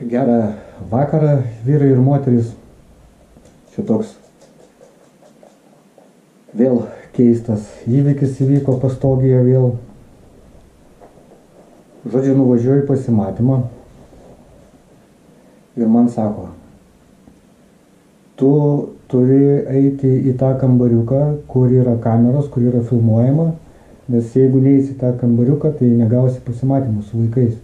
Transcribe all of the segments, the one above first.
gerą vakarą, vyrai ir moterys. Čia toks vėl keistas įvykis įvyko pastogėje vėl. Žodžiu, nuvažiuoju į pasimatymą ir man sako, tu turi eiti į tą kambariuką, kur yra kameros, kur yra filmuojama, nes jeigu neįsi tą kambariuką, tai negausi pasimatymų su vaikais.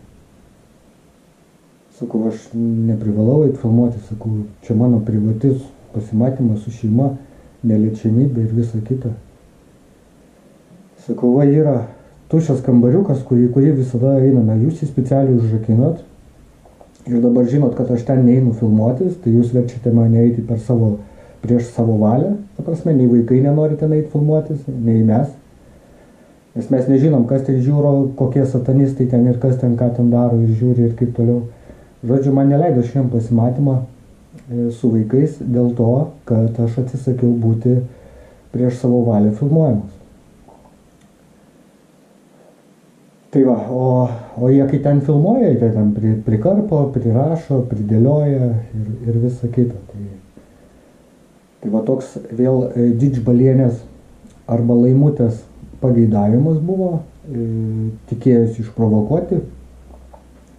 Sakau, aš neprivalau eiti filmuoti, sakau, čia mano privatus pasimatymas su šeima, neliečiamybė ir visa kita. Sakau, va yra tuščias kambariukas, kurį visada einame, jūs jį specialiai užrakinat ir dabar žinot, kad aš ten neinu filmuotis, tai jūs verčiate mane eiti prieš savo valią, ta prasme, nei vaikai nenori ten eiti filmuotis, nei mes. Nes mes nežinom, kas ten žiūro, kokie satanistai ten ir kas ten ką ten daro ir žiūri ir kaip toliau. Žodžiu, man neleido šiandien pasimatymą su vaikais dėl to, kad aš atsisakiau būti prieš savo valią filmuojamas. Tai va, o jie kai ten filmuoja, jie ten prikarpo, prirašo, pridėlioja ir visa kita. Tai va toks vėl didžbalienės arba laimutės pageidavimas buvo, tikėjusi išprovokuoti.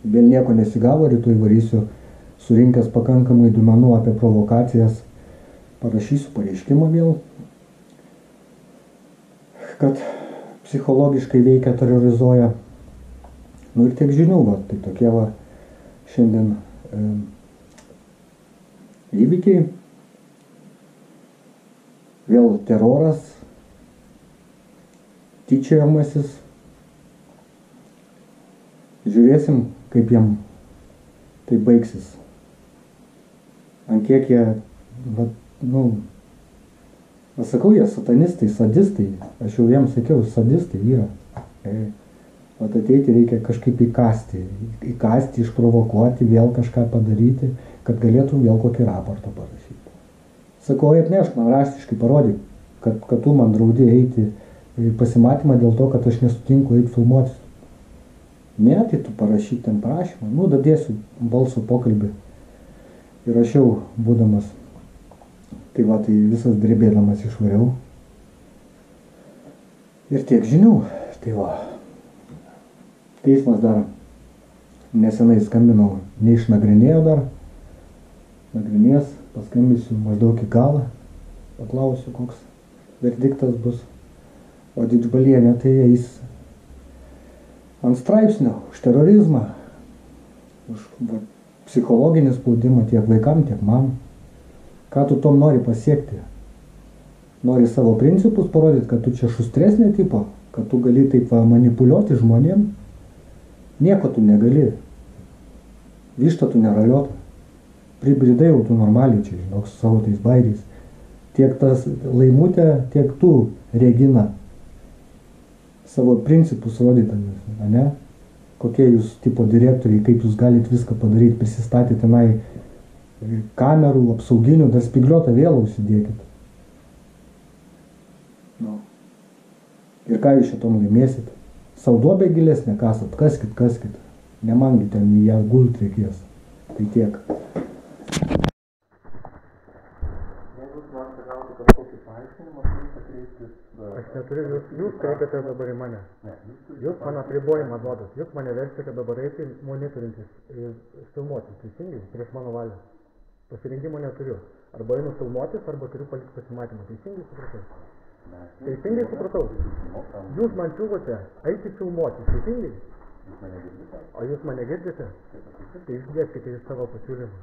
Vėl nieko nesigavo, rytoj varysiu surinkęs pakankamai duomenų apie provokacijas, parašysiu pareiškimą vėl, kad psichologiškai veikia, terrorizuoja. Nu ir tiek žinių, va, tai tokie va šiandien įvykiai. Vėl teroras, tyčiojamasis. Žiūrėsim, kaip jam tai baigsis. Ant kiek jie, aš sakau, jie satanistai, sadistai. Aš jau jiems sakiau, sadistai yra. Vat ateiti reikia kažkaip įkasti, išprovokuoti, vėl kažką padaryti, kad galėtum vėl kokį raportą parašyti. Sakau, atnešk man raštiškai, parodyk, kad tu man draudi eiti į pasimatymą dėl to, kad aš nesutinku eiti filmuotis. Ne, tai tu parašyk ten prašymą, dadėsiu balso pokalbį. Ir rašiau, būdamas, tai va, tai visas drebėdamas išvariau. Ir tiek žinių, tai va. Teismas dar nesenai skambinau, neišnagrinėjo dar. Nagrinės, paskambinsiu maždaug į galą, paklausiu, koks verdiktas bus. O didžbalienė tai eis ant straipsnio už terorizmą, už psichologinį spaudimą tiek vaikam, tiek man. Ką tu tom nori pasiekti? Nori savo principus parodyti, kad tu čia šustresnė tipo, kad tu gali taip manipuliuoti žmonėm? Nieko tu negali. Vištą tu neraliuota. Pribridai jau tu normaliai čia, žinok, su savo tais bairiais. Tiek tas laimutė, tiek tu, Regina, savo principus rodydami, ne? Kokie jūs tipo direktoriai, kaip jūs galit viską padaryti, prisistatyti tenai kamerų, apsauginių, dar spigliuotą vėlą užsidėkit. Ir ką jūs šitom laimėsit? Sau duobę gilesnę kasat, kaskit. Ne mangi ten į ją gult reikės. Tai tiek. Jeigu jūs norite gauti kažkokį paaiškinimą, turite kreiptis... Aš neturiu, jūs kreipiate dabar į mane. Jūs man apribojimą duodat. Jūs mane versite dabar eiti monitorintis ir filmuotis, teisingai, prieš mano valią. Pasirinkimo neturiu. Arba einu filmuotis, arba turiu palikti pasimatymą. Teisingai supratau? Teisingai supratau. Jūs man siūlote eiti filmuotis, teisingai? Jūs mane girdite? O jūs mane girdite? Tai išdėskite į savo pasiūlymą.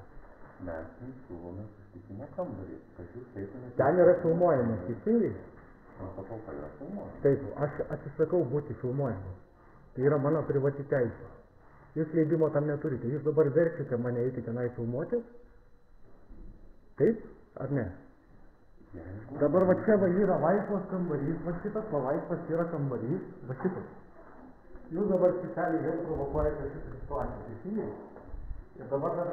Mes jums siūlome susitikimo kambarį, kad jūs eitumėte... Ten yra filmuojamas, teisingai? Mano patalpa yra filmuojama. Taip, aš atsisakau būti filmuojamas. Tai yra mano privati teisė. Jūs leidimo tam neturite. Jūs dabar versite mane eiti tenai filmuotis? Taip? Ar ne? Dabar va čia va yra laisvas kambarys, va šitas va laisvas yra kambarys, va šitas. Jūs dabar specialiai vėl provokuojate šitą situaciją, teisingai? Ir dabar dar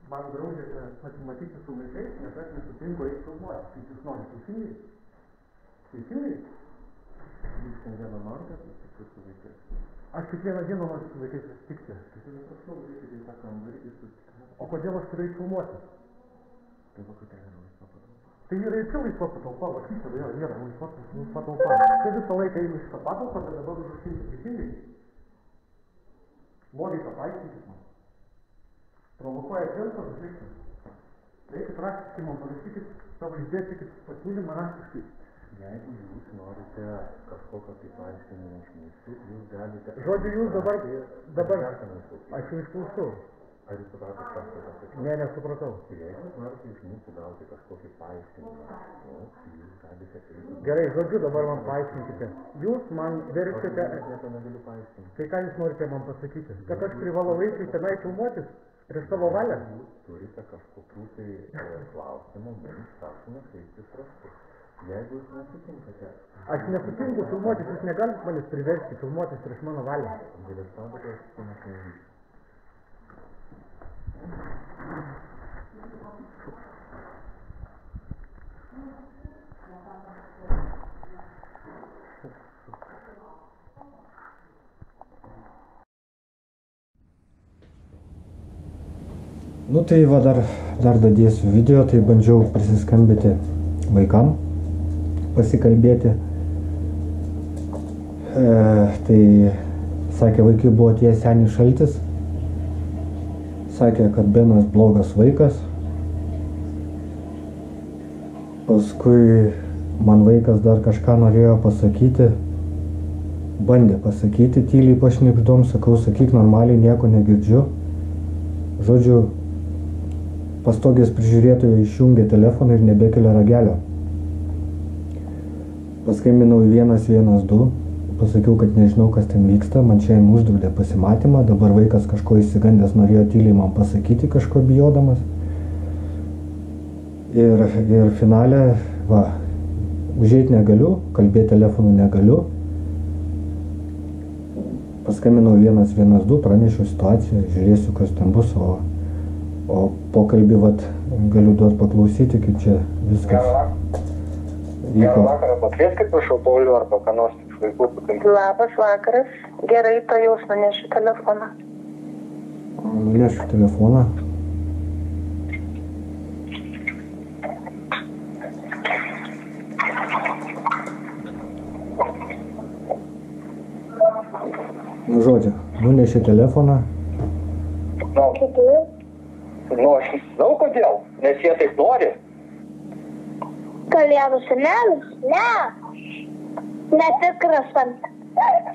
man draudžiate pasimatyti su vaikais, nes aš nesutinku eiti filmuoti, kaip jūs norite, teisingai? Teisingai? Jūs šiandieną norite susitikti su vaikais? Aš kiekvieną dieną noriu su vaikais susitikti. Prašau, reikia į tą kambarį ir susitikti. O kodėl aš turiu filmuoti? Tai vakar yra laisva patalpa. Tai yra ir čia laisva patalpa, va šitą yra laisva patalpa. Tai visą laiką einu šitą patalpą, bet dabar užrašyti teisingai. Logika, paaiškinkit man. Provokuoja dėlsą, žiūrėkit. Reikia praktiškai man parašykit savo išdėstykit pasiūlymą raštiškai. Jeigu jūs norite kažkokio tai paaiškinimo iš mūsų, jūs galite... Žodžiu, jūs dabar... Aš jau išklausau. Ar jūs supratot, ką aš pasakau? Ne, nesupratau. Jeigu jūs norite iš mūsų gauti kažkokį paaiškinimą, jūs galite... Gerai, žodžiu, dabar man paaiškinkite. Jūs man verčiate... Aš nieko negaliu paaiškinti. Tai ką jūs norite man pasakyti? Kad aš privalau eiti tenai filmuotis? Prieš savo valią? Jūs turite kažkokių tai klausimų, mums prašome kreiptis raštu. Jeigu jūs nesutinkate... Aš nesutinku filmuotis, jūs negalit manęs priversti filmuotis prieš mano valią. Galėstabate, aš nevyks. Nu tai va dar dadėsiu video, tai bandžiau prisiskambyti vaikam, pasikalbėti. Tai sakė, vaikai buvo tie senis šaltis. Sakė, kad Benas blogas vaikas. Paskui man vaikas dar kažką norėjo pasakyti. Bandė pasakyti, tyliai pašnibždom, sakau, sakyk normaliai, nieko negirdžiu. Žodžiu, pastogės prižiūrėtojo išjungė telefoną ir nebekelia ragelio. Paskambinau į 112, pasakiau, kad nežinau, kas ten vyksta, man šiandien uždraudė pasimatymą, dabar vaikas kažko įsigandęs norėjo tyliai man pasakyti, kažko bijodamas. Ir finale, va, užeit negaliu, kalbėti telefonu negaliu. Paskambinau 112, pranešiau situaciją, žiūrėsiu, kas ten bus, o pokalbį vat galiu duoti paklausyti, kaip čia viskas vyko. Gerą vakarą, pakvieskit prašau Paulių arba ką nors iš vaikų pakalbėti. Labas vakaras, gerai, to jūs nunešiu telefoną. Nunešiu telefoną. Nu žodžiu, nunešė telefoną. Nu, aš žinau kodėl, nes jie taip nori. Kalėdų senelis? Ne. Netikras ant.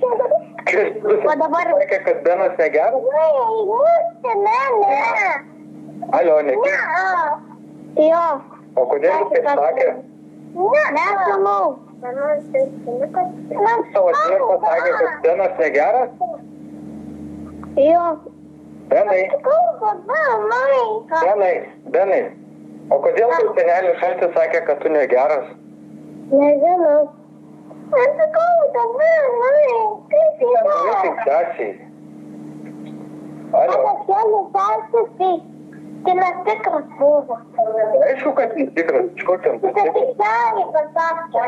O dabar... Sakė, kad Benas negeras? Ne. Alio, negeras? Ne. Jo. O kodėl jis taip sakė? Nežinau. Savo tėvui pasakė, kad Benas negeras? Jo. Benai. Benai. O kodėl senelis šaltis sakė, kad tu negeras? Nežinau. Aš sakau, dabar, kaip Vis tik sesiai. Alio. Tai netikras buvo. Aišku, kad jis tikras. Iš kur ten Tai tik gali pasakė.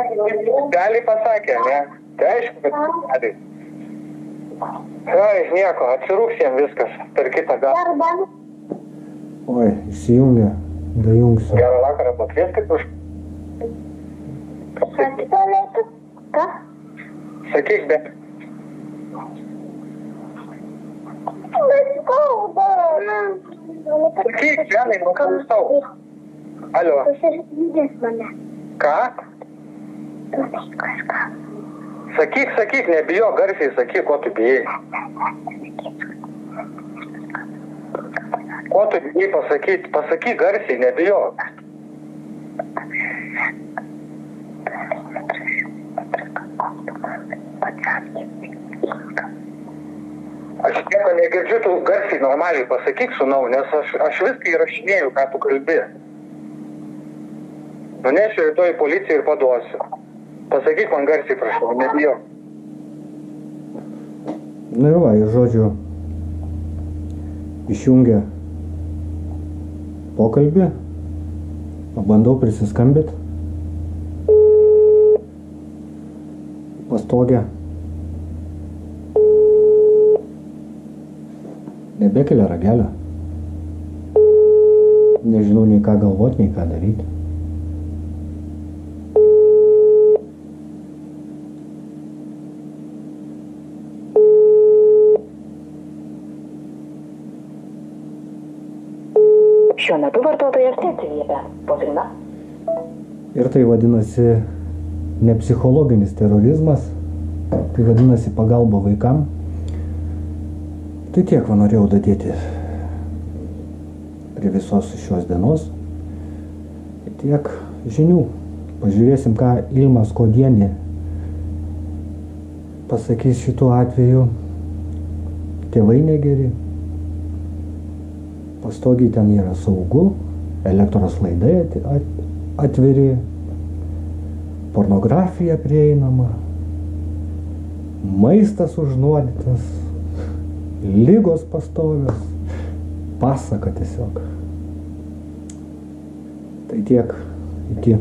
Gali pasakė, ne? Tai aišku, kad gali. Ai, nieko, atsirūks jam viskas per kitą galą. Dar Oi, išsijungia, dajungsiu. Gerą vakarą, pakvieskit už... Ką? Sakyk, bet... Sakyk, Benai, nuklausau. Alio. Susirgydės mane. Ką? Sakyk, nebijok, garsiai sakyk, ko tu bijai. Ko tu bijai pasakyti? Pasakyk garsiai, nebijok. Aš nieko negirdžiu, tu garsiai normaliai pasakyk, sūnau, nes aš viską įrašinėjau, ką tu kalbi. Nunešiu rytoj į policiją ir paduosiu. Pasakyk man garsiai, prašau, nebijok. Nu ir va, ir žodžiu, išjungia pokalbį, pabandau prisiskambit, pastogę. Nebekelia ragelio. Nežinau nei ką galvot, nei ką daryti. Šiuo metu vartotojas neatsiliepia. Po signalo. Ir tai vadinasi ne psichologinis terorizmas, tai vadinasi pagalba vaikam. Tai tiek va norėjau dadėti prie visos šios dienos. Tiek žinių. Pažiūrėsim, ką Ilma Skuodienė pasakys šituo atveju. Tėvai negeri. Pastogiai ten yra saugu, elektros laidai atviri, pornografija prieinama, maistas užnuodytas, ligos pastovios, pasaka tiesiog. Tai tiek, iki.